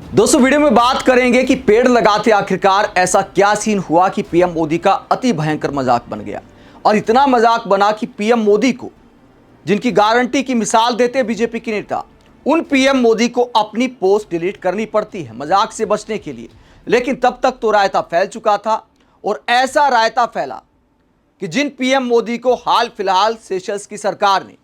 दोस्तों वीडियो में बात करेंगे कि पेड़ लगाते आखिरकार ऐसा क्या सीन हुआ कि पीएम मोदी का अति भयंकर मजाक बन गया। और इतना मजाक बना कि पीएम मोदी को, जिनकी गारंटी की मिसाल देते बीजेपी के नेता, उन पीएम मोदी को अपनी पोस्ट डिलीट करनी पड़ती है मजाक से बचने के लिए। लेकिन तब तक तो रायता फैल चुका था और ऐसा रायता फैला कि जिन पीएम मोदी को हाल फिलहाल सेशल्स की सरकार ने,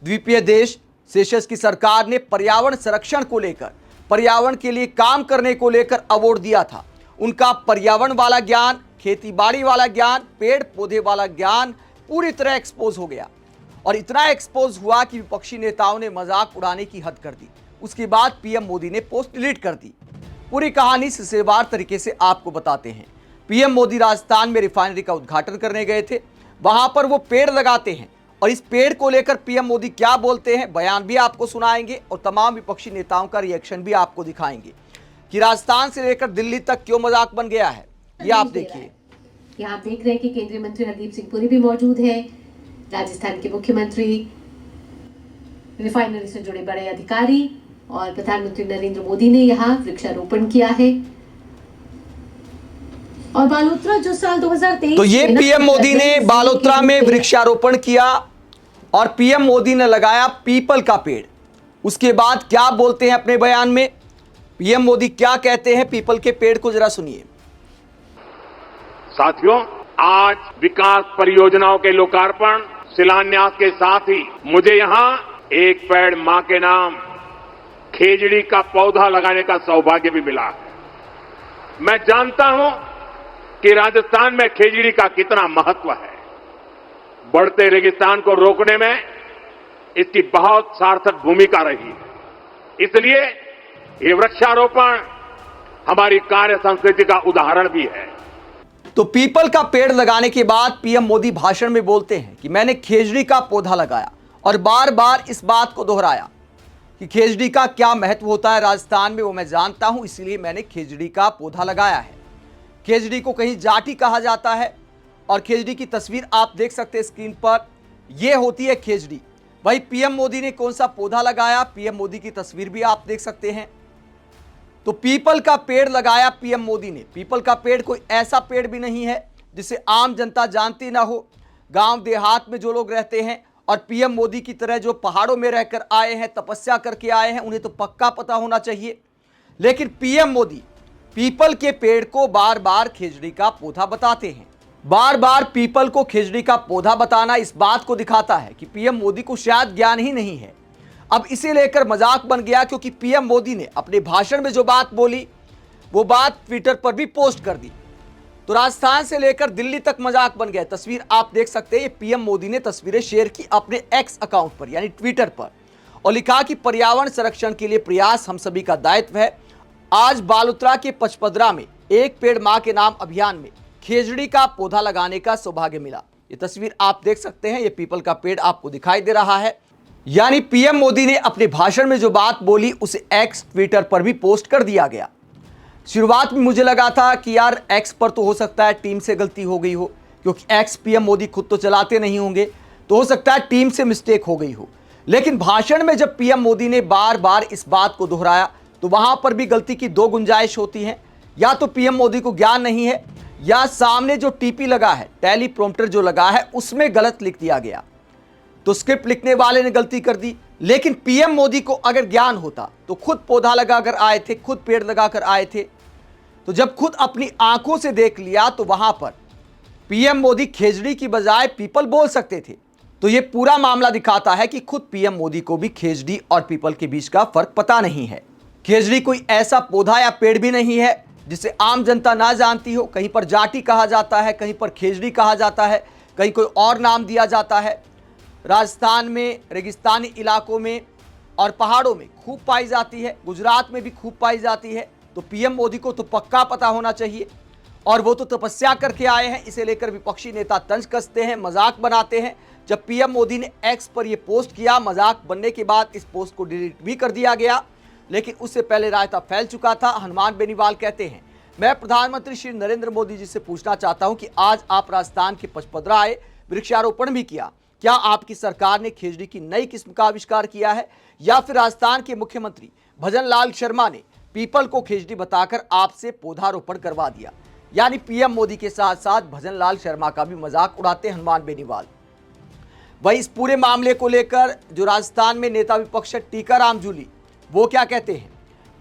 द्वीपीय देश सेशल्स की सरकार ने पर्यावरण संरक्षण को लेकर, पर्यावरण के लिए काम करने को लेकर अवार्ड दिया था, उनका पर्यावरण वाला ज्ञान, खेतीबाड़ी वाला ज्ञान, पेड़ पौधे वाला ज्ञान पूरी तरह एक्सपोज हो गया। और इतना एक्सपोज हुआ कि विपक्षी नेताओं ने मजाक उड़ाने की हद कर दी। उसके बाद पीएम मोदी ने पोस्ट डिलीट कर दी। पूरी कहानी सिलसिलेवार तरीके से आपको बताते हैं। पीएम मोदी राजस्थान में रिफाइनरी का उद्घाटन करने गए थे, वहां पर वो पेड़ लगाते हैं और इस पेड़ को लेकर पीएम मोदी क्या बोलते हैं, बयान भी आपको सुनाएंगे और तमाम विपक्षी नेताओं का रिएक्शन भी आपको दिखाएंगे कि राजस्थान से लेकर दिल्ली तक क्यों मजाक बन गया है। ये आप देखिए। यहाँ आप देख रहे हैं कि केंद्रीय मंत्री हरदीप सिंह पुरी भी मौजूद है, राजस्थान के मुख्यमंत्री, रिफाइनरी से जुड़े बड़े अधिकारी और प्रधानमंत्री नरेंद्र मोदी ने यहाँ वृक्षारोपण किया है। और बालोतरा जो साल 2023 तो ये पीएम मोदी ने बालोतरा में वृक्षारोपण किया और पीएम मोदी ने लगाया पीपल का पेड़। उसके बाद क्या बोलते हैं अपने बयान में, पीएम मोदी क्या कहते हैं पीपल के पेड़ को जरा सुनिए। साथियों, आज विकास परियोजनाओं के लोकार्पण शिलान्यास के साथ ही मुझे यहां एक पेड़ मां के नाम खेजड़ी का पौधा लगाने का सौभाग्य भी मिला है। मैं जानता हूं कि राजस्थान में खेजड़ी का कितना महत्व है। बढ़ते रेगिस्तान को रोकने में इसकी बहुत सार्थक भूमिका रही है। इसलिए ये वृक्षारोपण हमारी कार्य संस्कृति का उदाहरण भी है। तो पीपल का पेड़ लगाने के बाद पीएम मोदी भाषण में बोलते हैं कि मैंने खेजड़ी का पौधा लगाया और बार बार इस बात को दोहराया कि खेजड़ी का क्या महत्व होता है राजस्थान में, वो मैं जानता हूं, इसलिए मैंने खेजड़ी का पौधा लगाया है। खेजड़ी को कहीं जाटी कहा जाता है और खेजड़ी की तस्वीर आप देख सकते हैं स्क्रीन पर, यह होती है खेजड़ी। भाई पीएम मोदी ने कौन सा पौधा लगाया, पीएम मोदी की तस्वीर भी आप देख सकते हैं। तो पीपल का पेड़ लगाया पीएम मोदी ने। पीपल का पेड़ कोई ऐसा पेड़ भी नहीं है जिसे आम जनता जानती ना हो। गांव देहात में जो लोग रहते हैं और पीएम मोदी की तरह जो पहाड़ों में रहकर आए हैं, तपस्या करके आए हैं, उन्हें तो पक्का पता होना चाहिए। लेकिन पीएम मोदी पीपल के पेड़ को बार बार खेजड़ी का पौधा बताते हैं। बार बार पीपल को खेजड़ी का पौधा बताना इस बात को दिखाता है कि पीएम मोदी को शायद ज्ञान ही नहीं है। अब इसे लेकर मजाक बन गया क्योंकि पीएम मोदी ने अपने भाषण में जो बात बोली वो बात ट्विटर पर भी पोस्ट कर दी। तो राजस्थान से लेकर दिल्ली तक मजाक बन गया। तस्वीर आप देख सकते हैं, ये पीएम मोदी ने तस्वीरें शेयर की अपने एक्स अकाउंट पर यानी ट्विटर पर और लिखा कि पर्यावरण संरक्षण के लिए प्रयास हम सभी का दायित्व है। आज बालोतरा के पचपदरा में एक पेड़ मां के नाम अभियान में खेजड़ी का पौधा लगाने का सौभाग्य मिला। ये तस्वीर आप देख सकते हैं, ये पीपल का पेड़ आपको दिखाई दे रहा है। यानी पीएम मोदी ने अपने भाषण में जो बात बोली उसे एक्स ट्विटर पर भी पोस्ट कर दिया गया। शुरुआत में मुझे लगा था कि यार एक्स पर तो हो सकता है टीम से गलती हो गई हो, क्योंकि एक्स पीएम मोदी खुद तो चलाते नहीं होंगे, तो हो सकता है टीम से मिस्टेक हो गई हो। लेकिन भाषण में जब पीएम मोदी ने बार बार इस बात को दोहराया तो वहां पर भी गलती की दो गुंजाइश होती है। या तो पीएम मोदी को ज्ञान नहीं है या सामने जो टीपी लगा है, टेली प्रॉम्प्टर जो लगा है, उसमें गलत लिख दिया गया, तो स्क्रिप्ट लिखने वाले ने गलती कर दी। लेकिन पीएम मोदी को अगर ज्ञान होता तो खुद पौधा लगाकर आए थे, खुद पेड़ लगाकर आए थे। तो जब खुद अपनी आंखों से देख लिया तो वहां पर पीएम मोदी खेजड़ी की बजाय पीपल बोल सकते थे। तो यह पूरा मामला दिखाता है कि खुद पीएम मोदी को भी खेजड़ी और पीपल के बीच का फर्क पता नहीं है। खेजड़ी कोई ऐसा पौधा या पेड़ भी नहीं है जिसे आम जनता ना जानती हो। कहीं पर जाटी कहा जाता है, कहीं पर खेजड़ी कहा जाता है, कहीं कोई और नाम दिया जाता है। राजस्थान में रेगिस्तानी इलाकों में और पहाड़ों में खूब पाई जाती है, गुजरात में भी खूब पाई जाती है। तो पीएम मोदी को तो पक्का पता होना चाहिए और वो तो तपस्या करके आए हैं। इसे लेकर विपक्षी नेता तंज कसते हैं, मजाक बनाते हैं। जब पीएम मोदी ने एक्स पर यह पोस्ट किया, मजाक बनने के बाद इस पोस्ट को डिलीट भी कर दिया गया, लेकिन उससे पहले रायता फैल चुका था। हनुमान बेनीवाल कहते हैं, मैं प्रधानमंत्री श्री नरेंद्र मोदी जी से पूछना चाहता हूं कि आज आप राजस्थान के पचपदरा आए, वृक्षारोपण भी किया, क्या आपकी सरकार ने खेजड़ी की नई किस्म का आविष्कार किया है या फिर राजस्थान के मुख्यमंत्री भजन लाल शर्मा ने पीपल को खेजड़ी बताकर आपसे पौधारोपण करवा दिया। यानी पीएम मोदी के साथ साथ भजन लाल शर्मा का भी मजाक उड़ाते हनुमान बेनीवाल। वही इस पूरे मामले को लेकर जो राजस्थान में नेता विपक्ष टीकाराम जूली, वो क्या कहते हैं।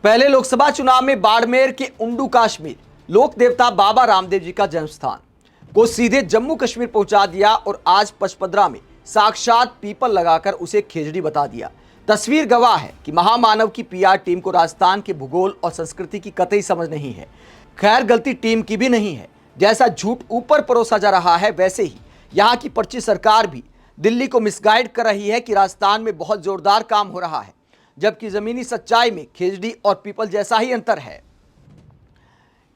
पहले लोकसभा चुनाव में बाड़मेर के उंडू कश्मीर लोक देवता बाबा रामदेव जी का जन्मस्थान को सीधे जम्मू कश्मीर पहुंचा दिया और आज पचपदरा में साक्षात पीपल लगाकर उसे खेजड़ी बता दिया। तस्वीर गवाह है कि महामानव की पीआर टीम को राजस्थान के भूगोल और संस्कृति की कतई समझ नहीं है। खैर, गलती टीम की भी नहीं है। जैसा झूठ ऊपर परोसा जा रहा है, वैसे ही यहाँ की पर्ची सरकार भी दिल्ली को मिसगाइड कर रही है कि राजस्थान में बहुत जोरदार काम हो रहा है, जबकि जमीनी सच्चाई में खेजड़ी और पीपल जैसा ही अंतर है।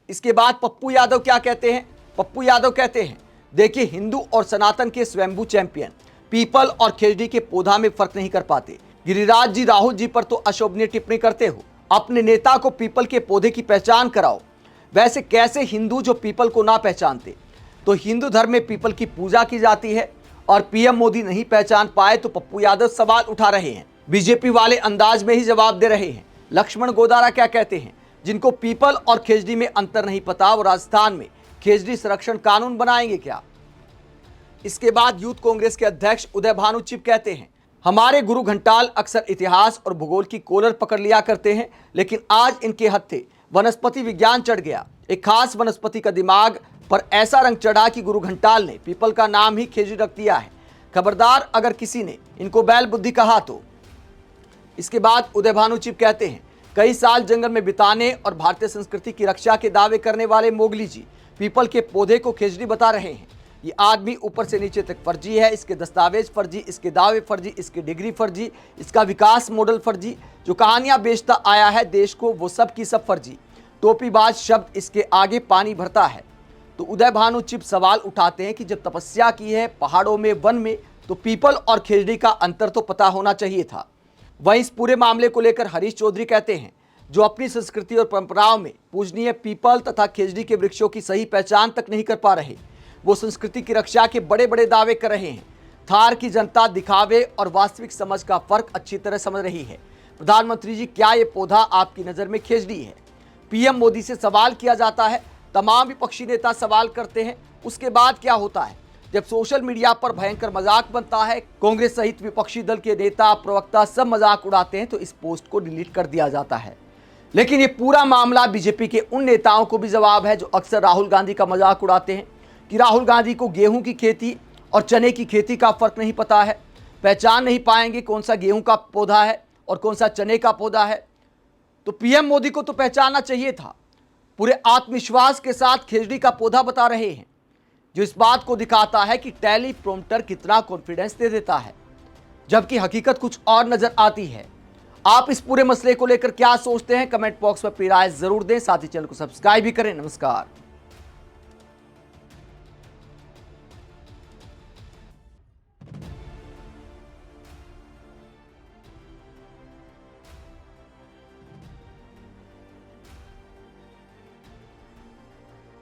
इसके बाद पप्पू यादव क्या कहते हैं। पप्पू यादव कहते हैं, देखिए, हिंदू और सनातन के स्वयंभू चैंपियन पीपल और खेजड़ी के पौधा में फर्क नहीं कर पाते। गिरिराज जी, राहुल जी पर तो अशोभनीय टिप्पणी करते हो। अपने नेता को पीपल के पौधे की पहचान कराओ। वैसे कैसे हिंदू जो पीपल को ना पहचानते, तो हिंदू धर्म में पीपल की पूजा की जाती है और पीएम मोदी नहीं पहचान पाए तो पप्पू यादव सवाल उठा रहे हैं। बीजेपी वाले अंदाज में ही जवाब दे रहे हैं। लक्ष्मण गोदारा क्या कहते हैं, जिनको पीपल और खेजड़ी में अंतर नहीं पता, वो राजस्थान में खेजड़ी संरक्षण कानून बनाएंगे क्या। इसके बाद यूथ कांग्रेस के अध्यक्ष उदय भानु चिप कहते हैं, हमारे गुरु घंटाल अक्सर इतिहास और भूगोल की कोलर पकड़ लिया करते हैं, लेकिन आज इनके हत्थे वनस्पति विज्ञान चढ़ गया। एक खास वनस्पति का दिमाग पर ऐसा रंग चढ़ा कि गुरु घंटाल ने पीपल का नाम ही खेजड़ी रख दिया है। खबरदार अगर किसी ने इनको बैल बुद्धि कहा तो। इसके बाद उदय भानु चिप कहते हैं, कई साल जंगल में बिताने और भारतीय संस्कृति की रक्षा के दावे करने वाले मोगली जी पीपल के पौधे को खेजड़ी बता रहे हैं। ये आदमी ऊपर से नीचे तक फर्जी है। इसके दस्तावेज फर्जी, इसके दावे फर्जी, इसकी डिग्री फर्जी, इसका विकास मॉडल फर्जी, जो कहानियां बेचता आया है देश को, वो सब की सब फर्जी। टोपीबाज शब्द इसके आगे पानी भरता है। तो उदय भानु चिप सवाल उठाते हैं कि जब तपस्या की है पहाड़ों में, वन में, तो पीपल और खेजड़ी का अंतर तो पता होना चाहिए था। वहीं इस पूरे मामले को लेकर हरीश चौधरी कहते हैं, जो अपनी संस्कृति और परंपराओं में पूजनीय पीपल तथा खेजड़ी के वृक्षों की सही पहचान तक नहीं कर पा रहे, वो संस्कृति की रक्षा के बड़े बड़े दावे कर रहे हैं। थार की जनता दिखावे और वास्तविक समझ का फर्क अच्छी तरह समझ रही है। प्रधानमंत्री जी, क्या ये पौधा आपकी नज़र में खेजड़ी है। पीएम मोदी से सवाल किया जाता है, तमाम विपक्षी नेता सवाल करते हैं। उसके बाद क्या होता है, जब सोशल मीडिया पर भयंकर मजाक बनता है, कांग्रेस सहित विपक्षी दल के नेता, प्रवक्ता सब मजाक उड़ाते हैं, तो इस पोस्ट को डिलीट कर दिया जाता है। लेकिन ये पूरा मामला बीजेपी के उन नेताओं को भी जवाब है जो अक्सर राहुल गांधी का मजाक उड़ाते हैं कि राहुल गांधी को गेहूं की खेती और चने की खेती का फर्क नहीं पता है, पहचान नहीं पाएंगे कौन सा गेहूं का पौधा है और कौन सा चने का पौधा है। तो पीएम मोदी को तो पहचानना चाहिए था। पूरे आत्मविश्वास के साथ खेजड़ी का पौधा बता रहे हैं, जो इस बात को दिखाता है कि टेलीप्रॉम्प्टर कितना कॉन्फिडेंस दे देता है, जबकि हकीकत कुछ और नजर आती है। आप इस पूरे मसले को लेकर क्या सोचते हैं, कमेंट बॉक्स में अपनी राय जरूर दें। साथ ही चैनल को सब्सक्राइब भी करें। नमस्कार।